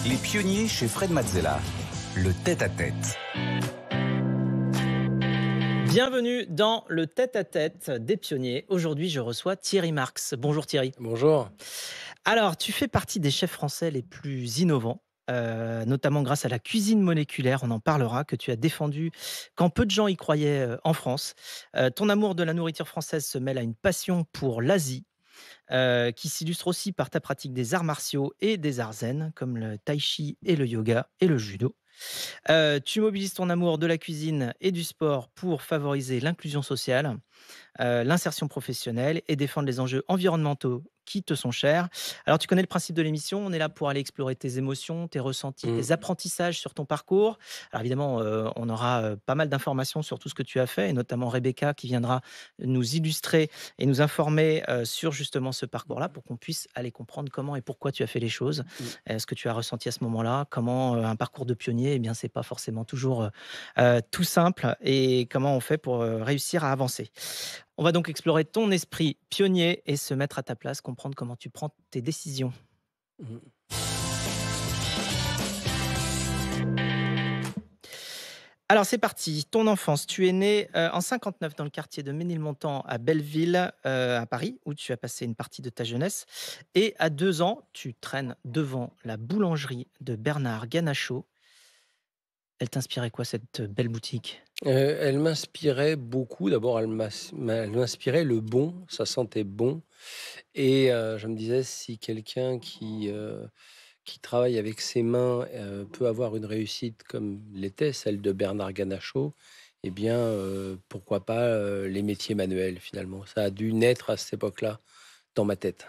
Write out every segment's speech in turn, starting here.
Les pionniers chez Fred Mazzella. Le tête-à-tête. Bienvenue dans le tête-à-tête des pionniers. Aujourd'hui, je reçois Thierry Marx. Bonjour Thierry. Bonjour. Alors, tu fais partie des chefs français les plus innovants, notamment grâce à la cuisine moléculaire, on en parlera, que tu as défendu quand peu de gens y croyaient en France. Ton amour de la nourriture française se mêle à une passion pour l'Asie, qui s'illustre aussi par ta pratique des arts martiaux et des arts zen, comme le tai chi et le yoga et le judo. Tu mobilises ton amour de la cuisine et du sport pour favoriser l'inclusion sociale, l'insertion professionnelle et défendre les enjeux environnementaux qui te sont chers. Alors, tu connais le principe de l'émission, on est là pour aller explorer tes émotions, tes ressentis, Mmh. tes apprentissages sur ton parcours. Alors évidemment, on aura pas mal d'informations sur tout ce que tu as fait, et notamment Rebecca qui viendra nous illustrer et nous informer sur justement ce parcours-là pour qu'on puisse aller comprendre comment et pourquoi tu as fait les choses, Mmh. ce que tu as ressenti à ce moment-là, comment un parcours de pionnier, eh bien, c'est pas forcément toujours tout simple, et comment on fait pour réussir à avancer. On va donc explorer ton esprit pionnier et se mettre à ta place, comprendre comment tu prends tes décisions. Mmh. Alors c'est parti, ton enfance. Tu es né en 59 dans le quartier de Ménilmontant à Belleville, à Paris, où tu as passé une partie de ta jeunesse. Et à 2 ans, tu traînes devant la boulangerie de Bernard Ganacheau. Elle t'inspirait quoi, cette belle boutique? Elle m'inspirait beaucoup. D'abord, elle m'inspirait le bon, ça sentait bon et je me disais si quelqu'un qui travaille avec ses mains, peut avoir une réussite comme l'était celle de Bernard Ganacheau, eh bien, pourquoi pas, les métiers manuels finalement? Ça a dû naître à cette époque-là dans ma tête.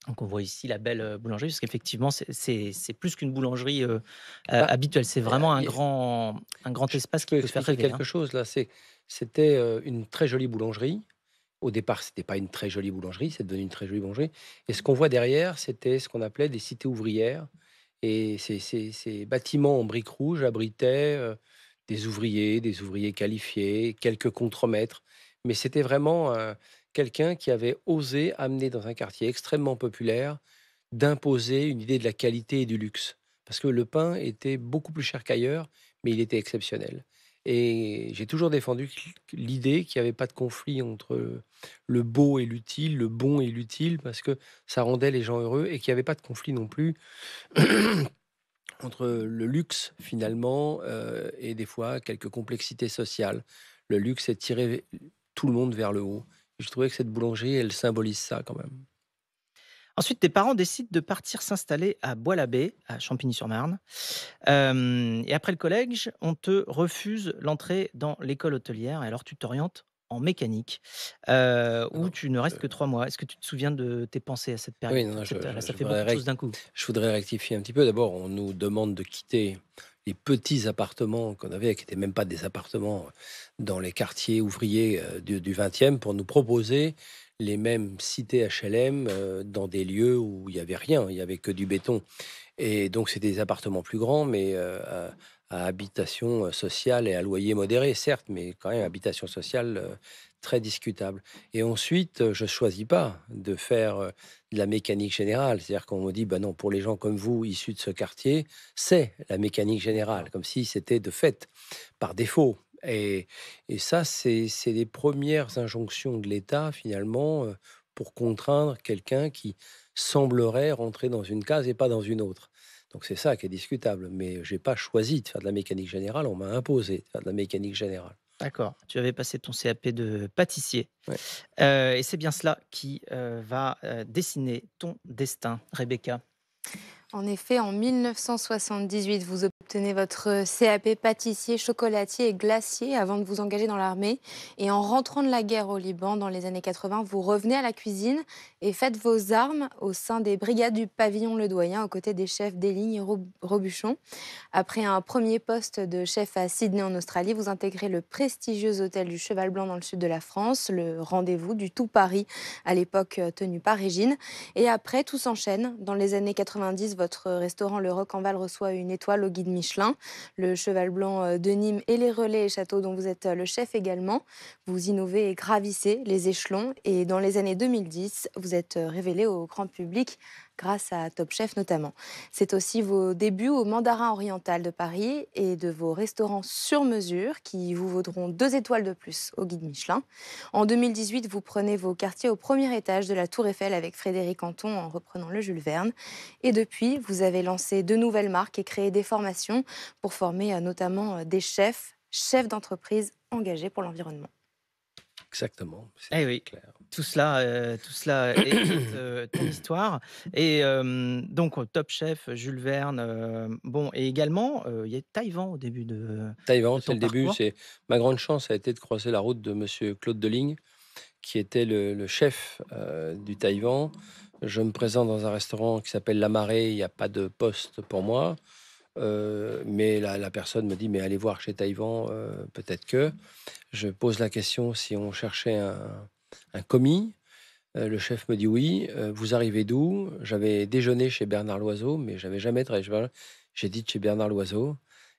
Donc on voit ici la belle, boulangerie, parce qu'effectivement c'est plus qu'une boulangerie, Bah, habituelle. C'est vraiment un il grand je espace qui peux peut faire expliquer rêver, quelque hein. chose là, c'était, une très jolie boulangerie. Au départ, c'était pas une très jolie boulangerie, c'est devenu une très jolie boulangerie et ce qu'on voit derrière, c'était ce qu'on appelait des cités ouvrières et ces bâtiments en briques rouges abritaient, des ouvriers qualifiés, quelques contremaîtres. Mais c'était vraiment, quelqu'un qui avait osé amener dans un quartier extrêmement populaire, d'imposer une idée de la qualité et du luxe. Parce que le pain était beaucoup plus cher qu'ailleurs, mais il était exceptionnel. Et j'ai toujours défendu l'idée qu'il n'y avait pas de conflit entre le beau et l'utile, le bon et l'utile, parce que ça rendait les gens heureux et qu'il n'y avait pas de conflit non plus entre le luxe finalement et des fois quelques complexités sociales. Le luxe est tirer tout le monde vers le haut. Je trouvais que cette boulangerie, elle symbolise ça quand même. Ensuite, tes parents décident de partir s'installer à Bois-l'Abbé, à Champigny-sur-Marne. Et après le collège, on te refuse l'entrée dans l'école hôtelière, et alors tu t'orientes en mécanique, Non, où non, tu ne restes que 3 mois. Est-ce que tu te souviens de tes pensées à cette oui, période? non, non, Là, ça fait beaucoup de choses d'un coup. je voudrais rectifier un petit peu. D'abord, on nous demande de quitter les petits appartements qu'on avait, qui n'étaient même pas des appartements dans les quartiers ouvriers du 20e, pour nous proposer les mêmes cités HLM dans des lieux où il n'y avait rien, il n'y avait que du béton. Et donc, c'est des appartements plus grands, mais à habitation sociale et à loyer modéré, certes, mais quand même habitation sociale très discutable. Et ensuite, je choisis pas de faire de la mécanique générale. C'est-à-dire qu'on me dit, bah non, pour les gens comme vous, issus de ce quartier, c'est la mécanique générale, comme si c'était de fait, par défaut. Et ça, c'est les premières injonctions de l'État, finalement, pour contraindre quelqu'un qui semblerait rentrer dans une case et pas dans une autre. Donc c'est ça qui est discutable. Mais j'ai pas choisi de faire de la mécanique générale, on m'a imposé de faire de la mécanique générale. D'accord. Tu avais passé ton CAP de pâtissier, Ouais. et c'est bien cela qui, va, dessiner ton destin, Rebecca. En effet, en 1978, vous obtenez votre CAP pâtissier, chocolatier et glacier avant de vous engager dans l'armée. Et en rentrant de la guerre au Liban dans les années 80, vous revenez à la cuisine et faites vos armes au sein des brigades du pavillon Ledoyen aux côtés des chefs Déligne et Robuchon. Après un premier poste de chef à Sydney en Australie, vous intégrez le prestigieux hôtel du Cheval Blanc dans le sud de la France, le rendez-vous du tout Paris à l'époque tenu par Régine. Et après, tout s'enchaîne. Dans les années 90, votre restaurant Le Roc en Val reçoit une étoile au guide Michelin. Le Cheval Blanc de Nîmes et les Relais et Châteaux dont vous êtes le chef également. Vous innovez et gravissez les échelons. Et dans les années 2010, vous êtes révélé au grand public grâce à Top Chef notamment. C'est aussi vos débuts au Mandarin Oriental de Paris et de vos restaurants sur mesure qui vous vaudront 2 étoiles de plus au guide Michelin. En 2018, vous prenez vos quartiers au premier étage de la Tour Eiffel avec Frédéric Anton en reprenant le Jules Verne. Et depuis, vous avez lancé de nouvelles marques et créé des formations pour former notamment des chefs d'entreprise engagés pour l'environnement. Exactement, c'est Eh très oui, clair. tout cela est ton histoire. Et donc, Top Chef, Jules Verne, bon, et également, il y a Taïwan au début Taïwan, de c'est ton le début. parcours. C'est ma grande chance a été de croiser la route de Monsieur Claude Deligne, qui était le chef du Taïwan. Je me présente dans un restaurant qui s'appelle La Marée. Il n'y a pas de poste pour moi. Mais la personne me dit, mais allez voir chez Taïwan, peut-être que. Je pose la question si on cherchait un commis. Le chef me dit oui. Vous arrivez d'où? J'avais déjeuné chez Bernard Loiseau, mais j'avais jamais travaillé. J'ai dit de chez Bernard Loiseau.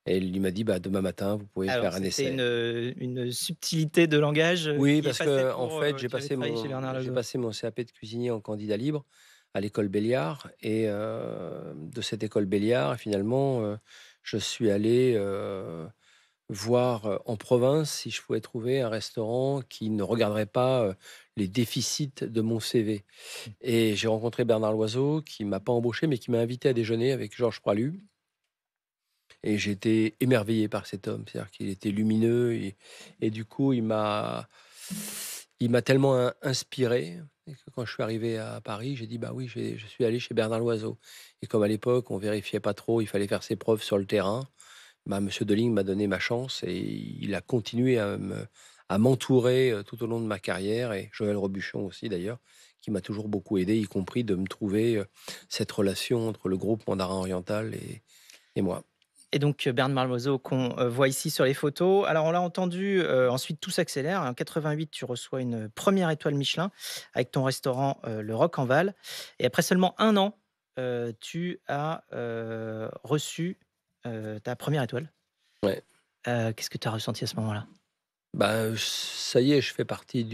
Et il m'a dit, bah, demain matin, vous pouvez Alors, faire un c'était essai. une subtilité de langage Oui, qui parce effaçait que en pour fait, tu avais travaillé chez Bernard j'ai Loiseau. passé mon CAP de cuisinier en candidat libre à l'école Béliard. Et de cette école Béliard, finalement, je suis allé voir en province si je pouvais trouver un restaurant qui ne regarderait pas les déficits de mon CV. Et j'ai rencontré Bernard Loiseau, qui m'a pas embauché, mais qui m'a invité à déjeuner avec Georges Pralu. Et j'ai été émerveillé par cet homme, c'est-à-dire qu'il était lumineux et du coup, il m'a tellement inspiré et que quand je suis arrivé à Paris, j'ai dit bah oui, je suis allé chez Bernard Loiseau. Et comme à l'époque, on vérifiait pas trop, il fallait faire ses preuves sur le terrain. Bah, Monsieur Deligne m'a donné ma chance et il a continué à m'entourer tout au long de ma carrière, et Joël Robuchon aussi d'ailleurs, qui m'a toujours beaucoup aidé, y compris de me trouver cette relation entre le groupe Mandarin Oriental et moi. Et donc, Bernard Loiseau qu'on, voit ici sur les photos. Alors on l'a entendu, ensuite tout s'accélère. En 88, tu reçois une première étoile Michelin avec ton restaurant, Le Roc en Val, et après seulement un an, tu as, reçu, ta première étoile. Ouais. Qu'est-ce que tu as ressenti à ce moment-là? Bah, ça y est, je fais partie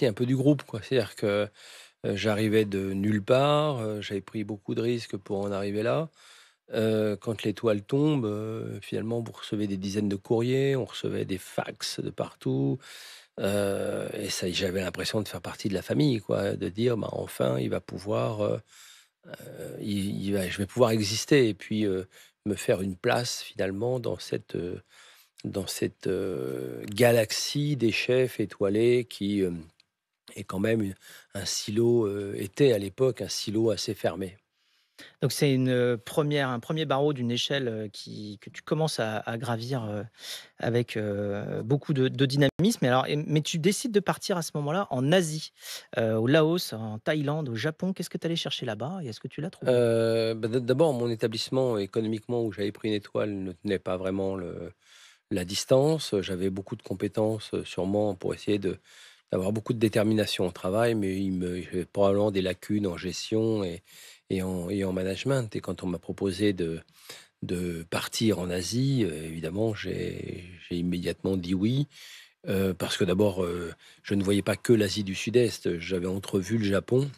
un peu du groupe, quoi. C'est-à-dire que j'arrivais de nulle part, j'avais pris beaucoup de risques pour en arriver là. Quand l'étoile tombe, finalement, vous recevez des dizaines de courriers, on recevait des fax de partout. Et ça, j'avais l'impression de faire partie de la famille, quoi, de dire, bah, enfin, il va pouvoir, je vais pouvoir exister et puis me faire une place finalement dans cette galaxie des chefs étoilés qui est quand même un silo, était à l'époque un silo assez fermé. Donc c'est un premier barreau d'une échelle, que tu commences à gravir, avec, beaucoup de dynamisme. Mais tu décides de partir à ce moment-là en Asie, au Laos, en Thaïlande, au Japon. Qu'est-ce que tu allais chercher là-bas et est-ce que tu l'as trouvé? Bah, d'abord, mon établissement, économiquement, où j'avais pris une étoile, ne tenait pas vraiment la distance. J'avais beaucoup de compétences, sûrement pour essayer d'avoir beaucoup de détermination au travail, mais j'avais probablement des lacunes en gestion et en management. Et quand on m'a proposé de partir en Asie, évidemment, j'ai immédiatement dit oui. Parce que d'abord, je ne voyais pas que l'Asie du Sud-Est. J'avais entrevu le Japon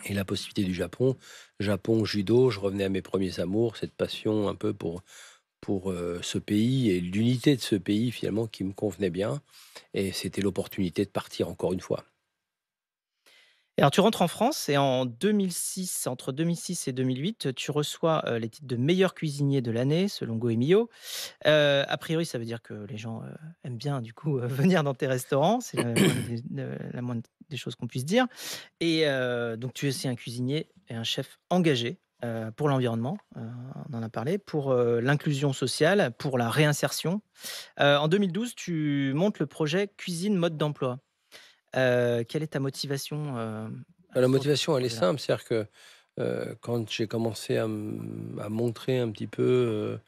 et la possibilité du Japon. Japon, judo, je revenais à mes premiers amours, cette passion un peu pour ce pays et l'unité de ce pays finalement qui me convenait bien. Et c'était l'opportunité de partir encore une fois. Et alors tu rentres en France et en 2006, entre 2006 et 2008, tu reçois, les titres de meilleur cuisinier de l'année selon Goemio. A priori, ça veut dire que les gens, aiment bien du coup, venir dans tes restaurants. C'est la moindre des choses qu'on puisse dire. Et donc tu es aussi un cuisinier et un chef engagé, pour l'environnement, on en a parlé, pour, l'inclusion sociale, pour la réinsertion. En 2012, tu montes le projet Cuisine Mode d'emploi. Quelle est ta motivation, La autour de ce motivation, elle est projet-là? simple, c'est-à-dire que quand j'ai commencé à montrer un petit peu,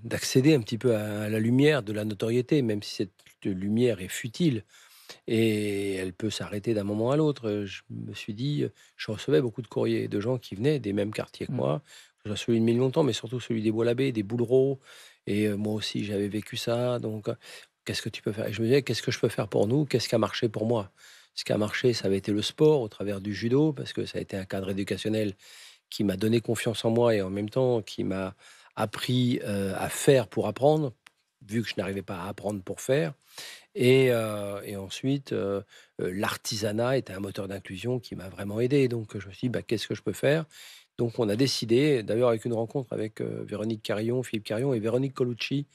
d'accéder un petit peu à la lumière de la notoriété, même si cette lumière est futile et elle peut s'arrêter d'un moment à l'autre. Je me suis dit, je recevais beaucoup de courriers de gens qui venaient des mêmes quartiers que Mmh. moi, que ce soit celui de Ménilmontant, mais surtout celui des Bois-l'Abbé, des Boulereaux. Et moi aussi, j'avais vécu ça. Donc, qu'est-ce que tu peux faire? Et je me disais, qu'est-ce que je peux faire pour nous? Qu'est-ce qui a marché pour moi? Ce qui a marché, ça avait été le sport au travers du judo, parce que ça a été un cadre éducationnel qui m'a donné confiance en moi et en même temps qui m'a appris à faire pour apprendre, vu que je n'arrivais pas à apprendre pour faire. Et ensuite, l'artisanat était un moteur d'inclusion qui m'a vraiment aidé. Donc, je me suis dit: «Bah, qu'est-ce que je peux faire?» Donc on a décidé, d'ailleurs avec une rencontre avec, Véronique Carillon, Philippe Carillon et Véronique Colucci,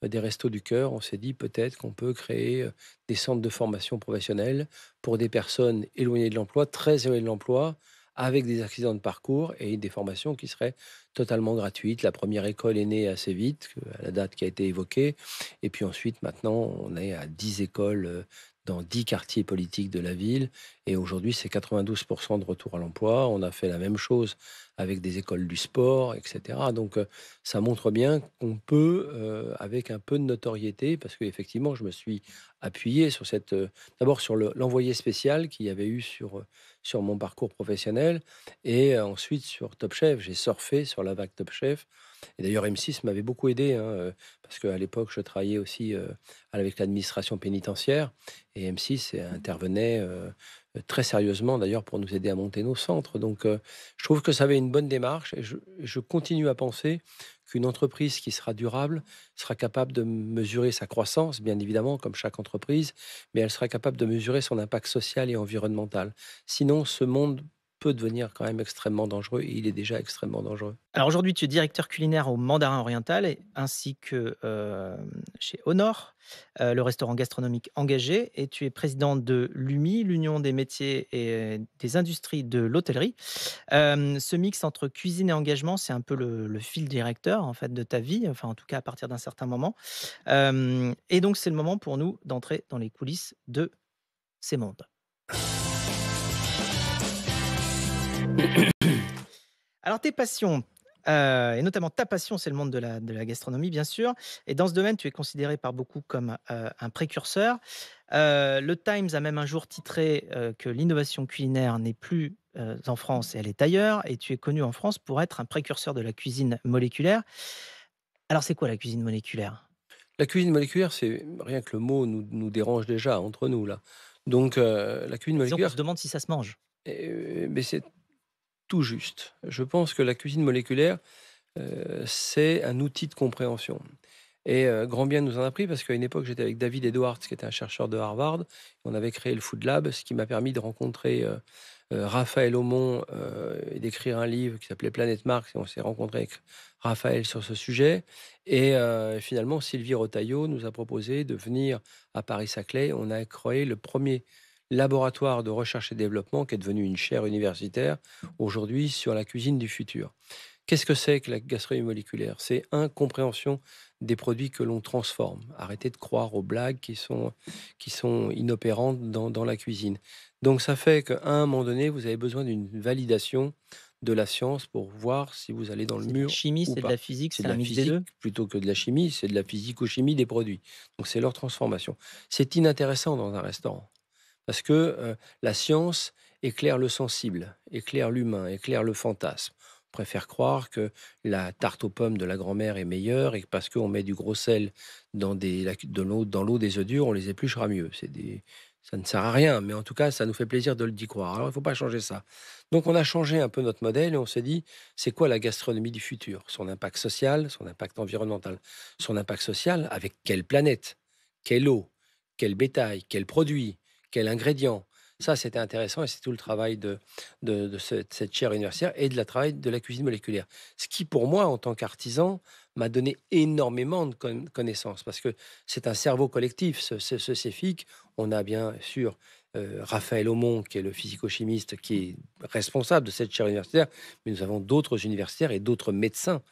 des Restos du Cœur, on s'est dit: «Peut-être qu'on peut créer, des centres de formation professionnelle pour des personnes éloignées de l'emploi, très éloignées de l'emploi, avec des accidents de parcours et des formations qui seraient totalement gratuites». La première école est née assez vite, à la date qui a été évoquée. Et puis ensuite, maintenant, on est à 10 écoles dans 10 quartiers politiques de la ville. Et aujourd'hui, c'est 92% de retour à l'emploi. On a fait la même chose avec des écoles du sport, etc. Donc, ça montre bien qu'on peut, avec un peu de notoriété, parce qu'effectivement, je me suis appuyé sur cette, d'abord sur l'envoyé spécial qu'il y avait eu sur mon parcours professionnel, et ensuite sur Top Chef. J'ai surfé sur la vague Top Chef. Et d'ailleurs, M6 m'avait beaucoup aidé, hein, parce qu'à l'époque, je travaillais aussi avec l'administration pénitentiaire, et M6 intervenait très sérieusement, d'ailleurs, pour nous aider à monter nos centres. Donc, je trouve que ça avait une bonne démarche, et je continue à penser qu'une entreprise qui sera durable sera capable de mesurer sa croissance, bien évidemment, comme chaque entreprise, mais elle sera capable de mesurer son impact social et environnemental. Sinon, ce monde peut devenir quand même extrêmement dangereux, et il est déjà extrêmement dangereux. Alors aujourd'hui, tu es directeur culinaire au Mandarin Oriental ainsi que chez Honor, le restaurant gastronomique engagé, et tu es président de l'UMI, l'Union des métiers et des industries de l'hôtellerie. Ce mix entre cuisine et engagement, c'est un peu le fil directeur en fait de ta vie, enfin en tout cas à partir d'un certain moment. Et donc c'est le moment pour nous d'entrer dans les coulisses de ces mondes. Alors tes passions, et notamment ta passion, c'est le monde de la gastronomie, bien sûr, et dans ce domaine, tu es considéré par beaucoup comme, un précurseur. Le Times a même un jour titré, que l'innovation culinaire n'est plus, en France et elle est ailleurs, et tu es connu en France pour être un précurseur de la cuisine moléculaire. Alors c'est quoi la cuisine moléculaire? La cuisine moléculaire, c'est rien que le mot nous dérange déjà entre nous là. Donc, la cuisine Disons qu'on moléculaire, se demande si ça se mange. mais c'est tout juste. Je pense que la cuisine moléculaire, c'est un outil de compréhension. Et grand bien nous en a pris, parce qu'à une époque, j'étais avec David Edwards, qui était un chercheur de Harvard. On avait créé le Food Lab, ce qui m'a permis de rencontrer Raphaël Aumont, et d'écrire un livre qui s'appelait Planète Mars. Et on s'est rencontré avec Raphaël sur ce sujet. Et finalement, Sylvie Rotaillot nous a proposé de venir à Paris-Saclay. On a créé le premier laboratoire de recherche et développement, qui est devenu une chaire universitaire aujourd'hui, sur la cuisine du futur. Qu'est-ce que c'est que la gastronomie moléculaire? C'est compréhension des produits que l'on transforme. Arrêtez de croire aux blagues qui sont inopérantes dans la cuisine. Donc ça fait qu'à un moment donné, vous avez besoin d'une validation de la science pour voir si vous allez dans le C'est de la mur chimie, ou c'est de pas. la physique, C'est c'est de un la mix des physique 2. plutôt que de la chimie, c'est de la physico-chimie des produits. Donc c'est leur transformation. C'est inintéressant dans un restaurant, parce que la science éclaire le sensible, éclaire l'humain, éclaire le fantasme. On préfère croire que la tarte aux pommes de la grand-mère est meilleure, et que parce qu'on met du gros sel dans l'eau des œufs durs, on les épluchera mieux. Ça ne sert à rien, mais en tout cas, ça nous fait plaisir de le d'y croire. Alors, il ne faut pas changer ça. Donc, on a changé un peu notre modèle, et on s'est dit, c'est quoi la gastronomie du futur? Son impact social, son impact environnemental. Son impact social, avec quelle planète? Quelle eau? Quel bétail? Quel produit? Quel ingrédient? Ça, c'était intéressant, et c'est tout le travail de cette chaire universitaire et de la travail de la cuisine moléculaire. Ce qui, pour moi, en tant qu'artisan, m'a donné énormément de connaissances, parce que c'est un cerveau collectif, ce CEFIC. On a bien sûr Raphaël Aumont, qui est le physico-chimiste, qui est responsable de cette chaire universitaire, mais nous avons d'autres universitaires et d'autres médecins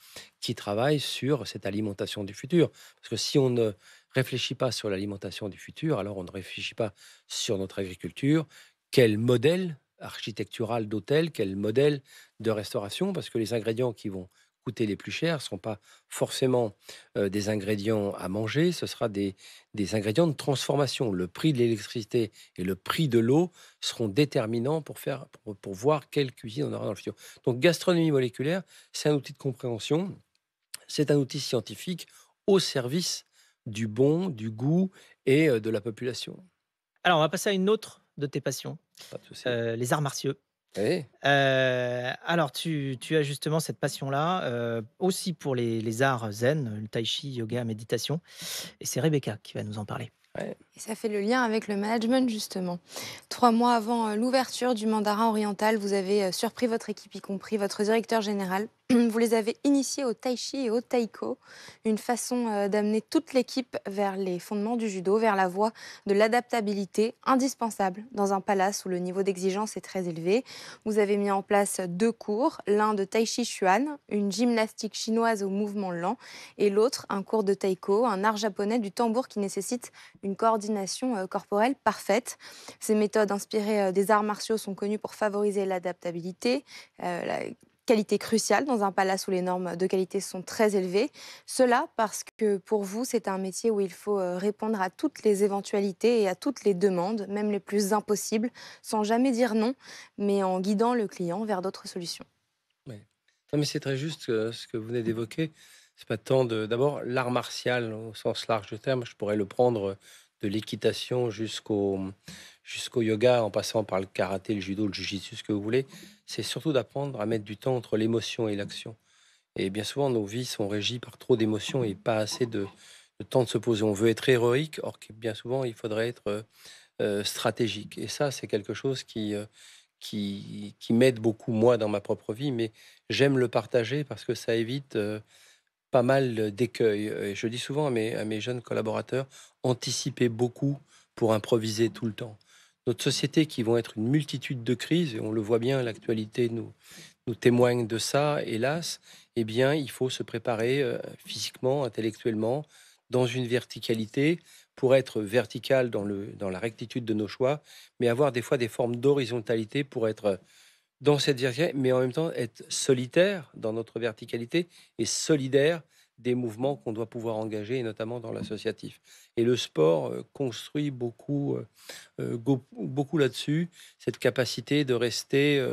qui travaillent sur cette alimentation du futur. Parce que si on ne réfléchit pas sur l'alimentation du futur, alors on ne réfléchit pas sur notre agriculture. Quel modèle architectural d'hôtel, quel modèle de restauration, parce que les ingrédients qui vont coûter les plus chers ne sont pas forcément des ingrédients à manger, ce sera des ingrédients de transformation. Le prix de l'électricité et le prix de l'eau seront déterminants pour voir quelle cuisine on aura dans le futur. Donc, gastronomie moléculaire, c'est un outil de compréhension, c'est un outil scientifique au service du bon, du goût et de la population. Alors, on va passer à une autre de tes passions, Pas de souci. les arts martiaux. Oui. Alors tu as justement cette passion-là, aussi pour les arts zen, le tai chi, yoga, méditation et c'est Rebecca qui va nous en parler. Ouais. Et ça fait le lien avec le management, justement. 3 mois avant l'ouverture du Mandarin oriental, vous avez surpris votre équipe, y compris votre directeur général. Vous les avez initiés au tai chi et au taiko, une façon d'amener toute l'équipe vers les fondements du judo, vers la voie de l'adaptabilité, indispensable dans un palace où le niveau d'exigence est très élevé. Vous avez mis en place 2 cours, l'un de tai chi chuan, une gymnastique chinoise au mouvement lent, et l'autre, un cours de taiko, un art japonais du tambour qui nécessite une coordination corporelle parfaite. Ces méthodes inspirées des arts martiaux sont connues pour favoriser l'adaptabilité, la qualité cruciale dans un palace où les normes de qualité sont très élevées. Cela parce que pour vous, c'est un métier où il faut répondre à toutes les éventualités et à toutes les demandes, même les plus impossibles, sans jamais dire non, mais en guidant le client vers d'autres solutions. Ouais. Non, mais c'est très juste ce que vous venez d'évoquer. C'est pas tant d'abord l'art martial au sens large du terme. Je pourrais le prendre de l'équitation jusqu'au yoga, en passant par le karaté, le judo, le jiu-jitsu, ce que vous voulez. C'est surtout d'apprendre à mettre du temps entre l'émotion et l'action. Et bien souvent, nos vies sont régies par trop d'émotions et pas assez de temps de se poser. On veut être héroïque, or que bien souvent, il faudrait être stratégique. Et ça, c'est quelque chose qui m'aide beaucoup, moi, dans ma propre vie, mais j'aime le partager parce que ça évite pas mal d'écueils. Et je dis souvent à mes jeunes collaborateurs, anticipez beaucoup pour improviser tout le temps. Notre société qui vont être une multitude de crises, et on le voit bien, l'actualité nous témoigne de ça, hélas, eh bien, il faut se préparer physiquement, intellectuellement, dans une verticalité, pour être vertical dans la rectitude de nos choix, mais avoir des fois des formes d'horizontalité pour être dans cette verticalité, mais en même temps être solitaire dans notre verticalité et solidaire des mouvements qu'on doit pouvoir engager, et notamment dans l'associatif. Et le sport construit beaucoup là-dessus, cette capacité de rester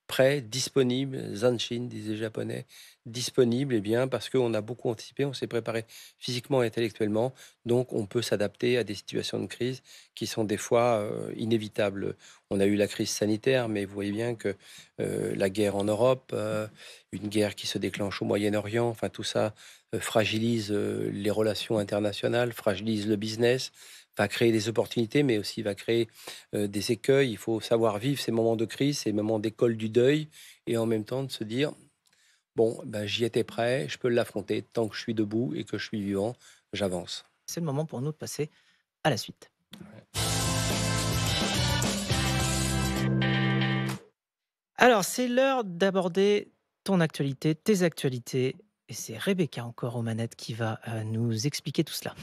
prêt, disponible, zanshin, disent les Japonais, disponible, et bien parce qu'on a beaucoup anticipé, on s'est préparé physiquement et intellectuellement, donc on peut s'adapter à des situations de crise qui sont des fois inévitables. On a eu la crise sanitaire, mais vous voyez bien que la guerre en Europe, une guerre qui se déclenche au Moyen-Orient, enfin tout ça fragilise les relations internationales, fragilise le business, va créer des opportunités, mais aussi va créer des écueils. Il faut savoir vivre ces moments de crise, ces moments d'école du deuil, et en même temps de se dire, bon, ben, j'y étais prêt, je peux l'affronter tant que je suis debout et que je suis vivant, j'avance. C'est le moment pour nous de passer à la suite. Alors, c'est l'heure d'aborder ton actualité, tes actualités. Et c'est Rebecca encore aux manettes qui va nous expliquer tout cela.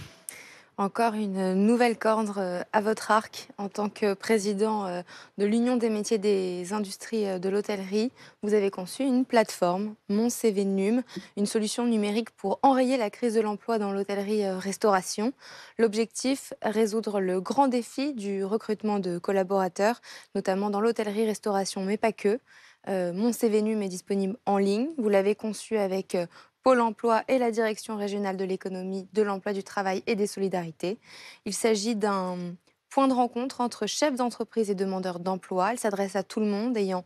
Encore une nouvelle corde à votre arc en tant que président de l'Union des métiers des industries de l'hôtellerie. Vous avez conçu une plateforme, Mon CV Num, une solution numérique pour enrayer la crise de l'emploi dans l'hôtellerie-restauration. L'objectif, résoudre le grand défi du recrutement de collaborateurs, notamment dans l'hôtellerie-restauration, mais pas que. Mon CV Num est disponible en ligne. Vous l'avez conçu avec Pôle emploi et la Direction régionale de l'économie, de l'emploi, du travail et des solidarités. Il s'agit d'un point de rencontre entre chefs d'entreprise et demandeurs d'emploi. Elle s'adresse à tout le monde ayant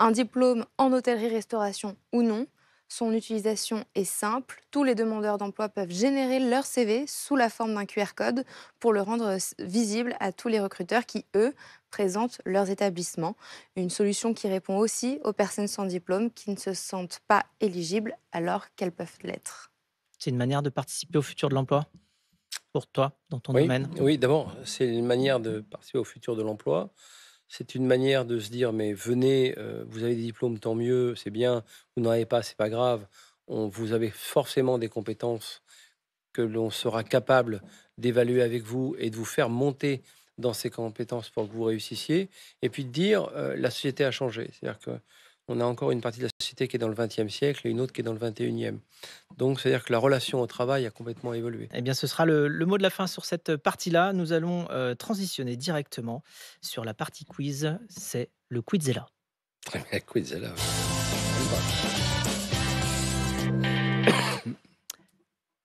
un diplôme en hôtellerie-restauration ou non. Son utilisation est simple. Tous les demandeurs d'emploi peuvent générer leur CV sous la forme d'un QR code pour le rendre visible à tous les recruteurs qui, eux, présentent leurs établissements. Une solution qui répond aussi aux personnes sans diplôme qui ne se sentent pas éligibles alors qu'elles peuvent l'être. C'est une manière de participer au futur de l'emploi pour toi, dans ton Oui, domaine. oui, d'abord, c'est une manière de participer au futur de l'emploi. C'est une manière de se dire, mais venez, vous avez des diplômes, tant mieux, c'est bien. Vous n'en avez pas, c'est pas grave. Vous avez forcément des compétences que l'on sera capable d'évaluer avec vous et de vous faire monter dans ces compétences pour que vous réussissiez. Et puis de dire, la société a changé. C'est-à-dire qu'on a encore une partie de la société qui est dans le XXe siècle et une autre qui est dans le XXIe. Donc, c'est-à-dire que la relation au travail a complètement évolué. Eh bien, ce sera le mot de la fin sur cette partie-là. Nous allons transitionner directement sur la partie quiz. C'est le Quizella. Très bien, quiz, là.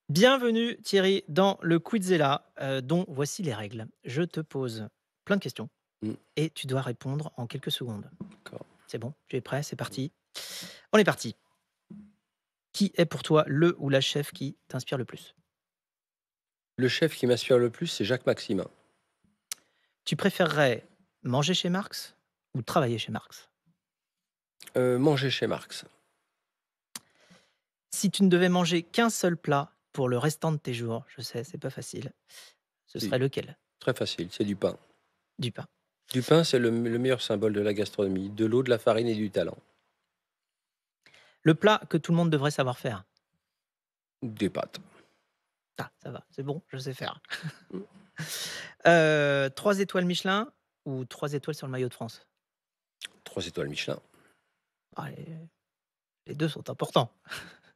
Bienvenue Thierry dans le Quizella, dont voici les règles. Je te pose plein de questions et tu dois répondre en quelques secondes. D'accord. C'est bon, tu es prêt, c'est parti. On est parti. Qui est pour toi le ou la chef qui t'inspire le plus? Le chef qui m'inspire le plus, c'est Jacques Maximin. Tu préférerais manger chez Marx ou travailler chez Marx? Manger chez Marx. Si tu ne devais manger qu'un seul plat pour le restant de tes jours, je sais, c'est pas facile, ce Si, serait lequel? très facile, c'est du pain. Du pain. Du pain, c'est le meilleur symbole de la gastronomie. De l'eau, de la farine et du talent. Le plat que tout le monde devrait savoir faire? Des pâtes. Ah, ça va, c'est bon, je sais faire. Mm. 3 étoiles Michelin ou 3 étoiles sur le maillot de France? 3 étoiles Michelin. Ah, les 2 sont importants.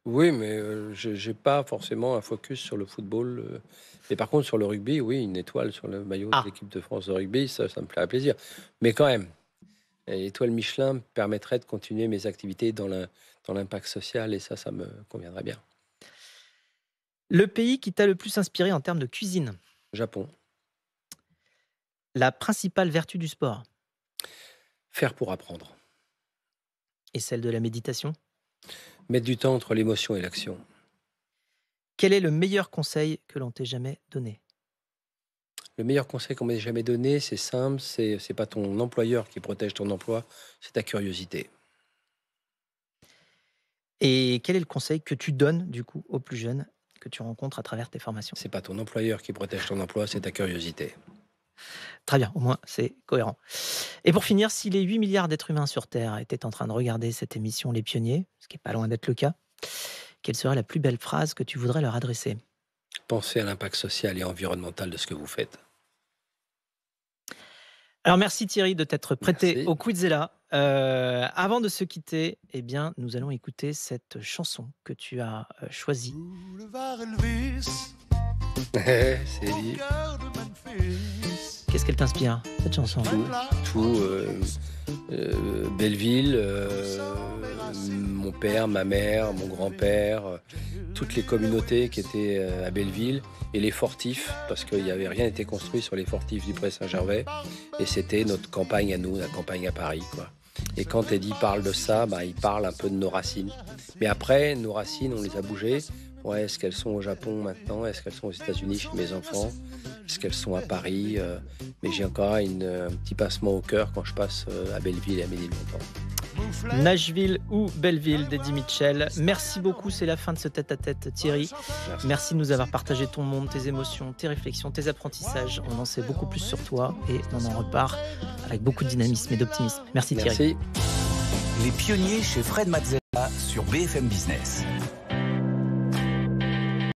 Oui, mais j'ai pas forcément un focus sur le football. Mais par contre, sur le rugby, oui, une étoile sur le maillot de Ah, l'équipe de France de rugby, ça me ferait plaisir. Mais quand même, l'étoile Michelin me permettrait de continuer mes activités dans l'impact social et ça me conviendrait bien. le pays qui t'a le plus inspiré en termes de cuisine? Japon, La principale vertu du sport faire pour apprendre. et celle de la méditation? Mettre du temps entre l'émotion et l'action. Quel est le meilleur conseil que l'on t'ait jamais donné? Le meilleur conseil qu'on m'ait jamais donné, c'est simple, c'est pas ton employeur qui protège ton emploi, c'est ta curiosité. Et quel est le conseil que tu donnes, du coup, aux plus jeunes que tu rencontres à travers tes formations? C'est pas ton employeur qui protège ton emploi, c'est ta curiosité. Très bien, au moins c'est cohérent. Et pour finir, si les 8 milliards d'êtres humains sur Terre étaient en train de regarder cette émission Les Pionniers, ce qui est pas loin d'être le cas, quelle serait la plus belle phrase que tu voudrais leur adresser? Pensez à l'impact social et environnemental de ce que vous faites. Alors merci Thierry de t'être prêté Merci. au Quizella. Avant de se quitter, eh bien, nous allons écouter cette chanson que tu as choisie. Boulevard Elvis, C'est au dit. cœur de Memphis. Qu'est-ce qu'elle t'inspire, cette chanson? Tout, Belleville, mon père, ma mère, mon grand-père, toutes les communautés qui étaient à Belleville et les fortifs, parce qu'il n'y avait rien été construit sur les fortifs du Pré-Saint-Gervais, et c'était notre campagne à nous, la campagne à Paris, quoi. Et quand Eddie parle de ça, il parle un peu de nos racines. Mais après, nos racines, on les a bougées. Ouais, est-ce qu'elles sont au Japon maintenant? Est-ce qu'elles sont aux États-Unis chez mes enfants? Est-ce qu'elles sont à Paris? Mais j'ai encore un petit pincement au cœur quand je passe à Belleville et à Ménilmontant. Nashville ou Belleville d'Eddie Mitchell. Merci beaucoup, c'est la fin de ce tête-à-tête Thierry. Merci. Merci de nous avoir partagé ton monde, tes émotions, tes réflexions, tes apprentissages. On en sait beaucoup plus sur toi et on en repart avec beaucoup de dynamisme et d'optimisme. Merci Thierry. Merci. Les pionniers chez Fred Mazzella sur BFM Business.